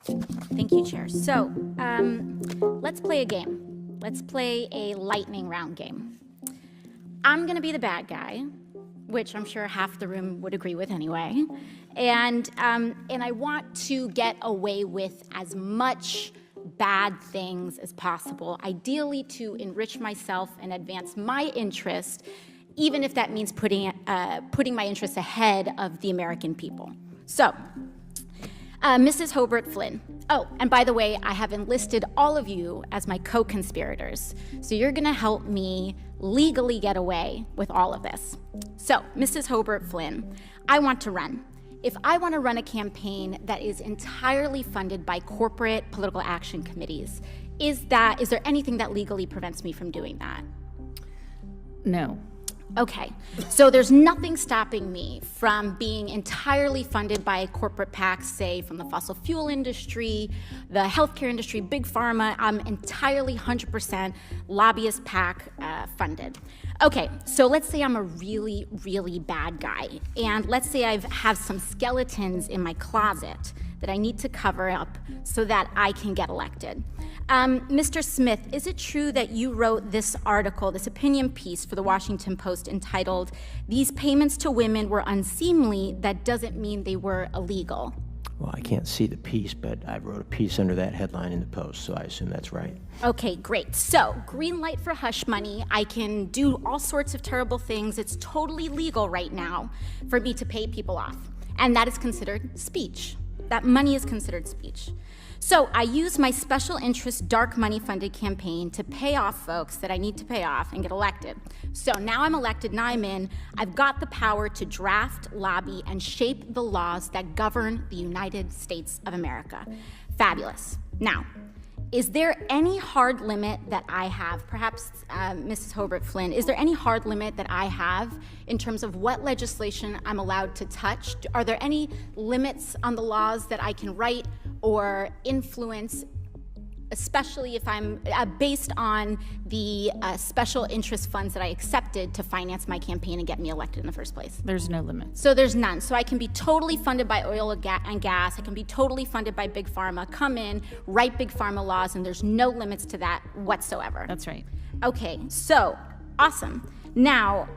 Thank you, Chair. So let's play a game. Let's play a lightning round game. I'm going to be the bad guy, which I'm sure half the room would agree with anyway. And I want to get away with as much bad things as possible, ideally to enrich myself and advance my interest, even if that means putting my interests ahead of the American people. So, Mrs. Hobart Flynn. Oh, and by the way, I have enlisted all of you as my co-conspirators. So you're gonna help me legally get away with all of this. So, Mrs. Hobart Flynn, I want to run. If I want to run a campaign that is entirely funded by corporate political action committees, is there anything that legally prevents me from doing that? No. Okay, so there's nothing stopping me from being entirely funded by corporate PACs, say from the fossil fuel industry, the healthcare industry, big pharma. I'm entirely 100% lobbyist PAC funded. Okay, so let's say I'm a really, really bad guy, and let's say I have some skeletons in my closet that I need to cover up so that I can get elected. Mr. Smith, is it true that you wrote this article, this opinion piece for the Washington Post entitled, "These payments to women were unseemly, that doesn't mean they were illegal"? Well, I can't see the piece, but I wrote a piece under that headline in the Post, so I assume that's right. Okay, great. So, green light for hush money. I can do all sorts of terrible things. It's totally legal right now for me to pay people off. And that is considered speech. That money is considered speech. So I use my special interest dark money funded campaign to pay off folks that I need to pay off and get elected. So now I'm elected, now I'm in, I've got the power to draft, lobby, and shape the laws that govern the United States of America. Fabulous. Now, is there any hard limit that I have, perhaps Mrs. Hobart Flynn, is there any hard limit that I have in terms of what legislation I'm allowed to touch? Are there any limits on the laws that I can write or influence, especially if I'm based on the special interest funds that I accepted to finance my campaign and get me elected in the first place? There's no limit. So there's none. So I can be totally funded by oil and gas. I can be totally funded by Big Pharma, come in, write Big Pharma laws, and there's no limits to that whatsoever. That's right. Okay, so awesome. Now,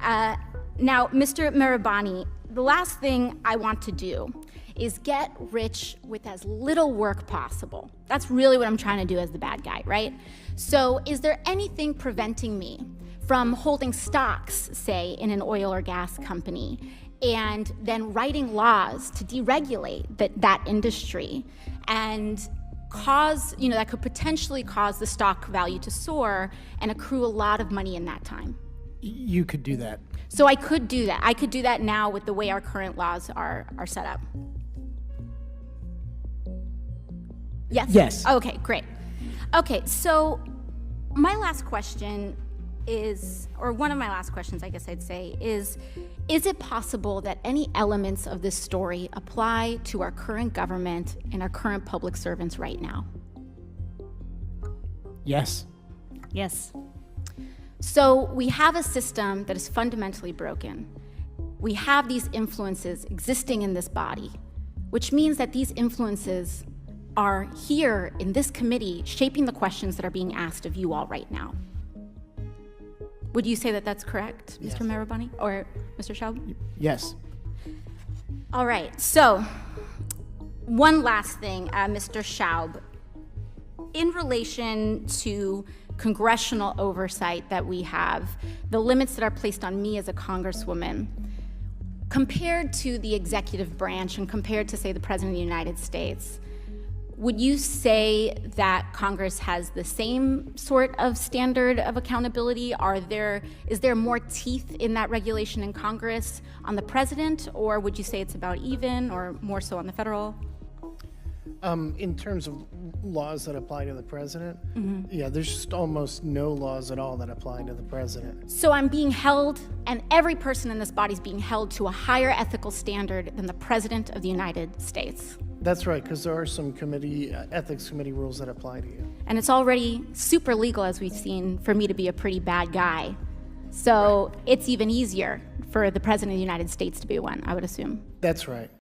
Mr. Mirabani, the last thing I want to do is get rich with as little work possible. That's really what I'm trying to do as the bad guy, right? So is there anything preventing me from holding stocks, say, in an oil or gas company, and then writing laws to deregulate that industry and cause, that could potentially cause the stock value to soar and accrue a lot of money in that time? You could do that. So I could do that. I could do that now with the way our current laws are set up. Yes? Yes. Okay, great. Okay, so my last question is, or one of my last questions, I guess I'd say, is it possible that any elements of this story apply to our current government and our current public servants right now? Yes. Yes. So we have a system that is fundamentally broken. We have these influences existing in this body, which means that these influences are here in this committee shaping the questions that are being asked of you all right now. Would you say that that's correct, Yes. Mr. Mirabani or Mr. Schaub? Yes. All right, so one last thing, Mr. Schaub. In relation to congressional oversight that we have, the limits that are placed on me as a congresswoman, compared to the executive branch and compared to, say, the President of the United States, would you say that Congress has the same sort of standard of accountability? Is there more teeth in that regulation in Congress on the president, or would you say it's about even, or more so on the federal? In terms of laws that apply to the president, yeah, there's just almost no laws at all that apply to the president. So I'm being held, and every person in this body is being held to a higher ethical standard than the President of the United States. That's right, because there are some ethics committee rules that apply to you. And it's already super legal, as we've seen, for me to be a pretty bad guy. So It's even easier for the President of the United States to be one, I would assume. That's right.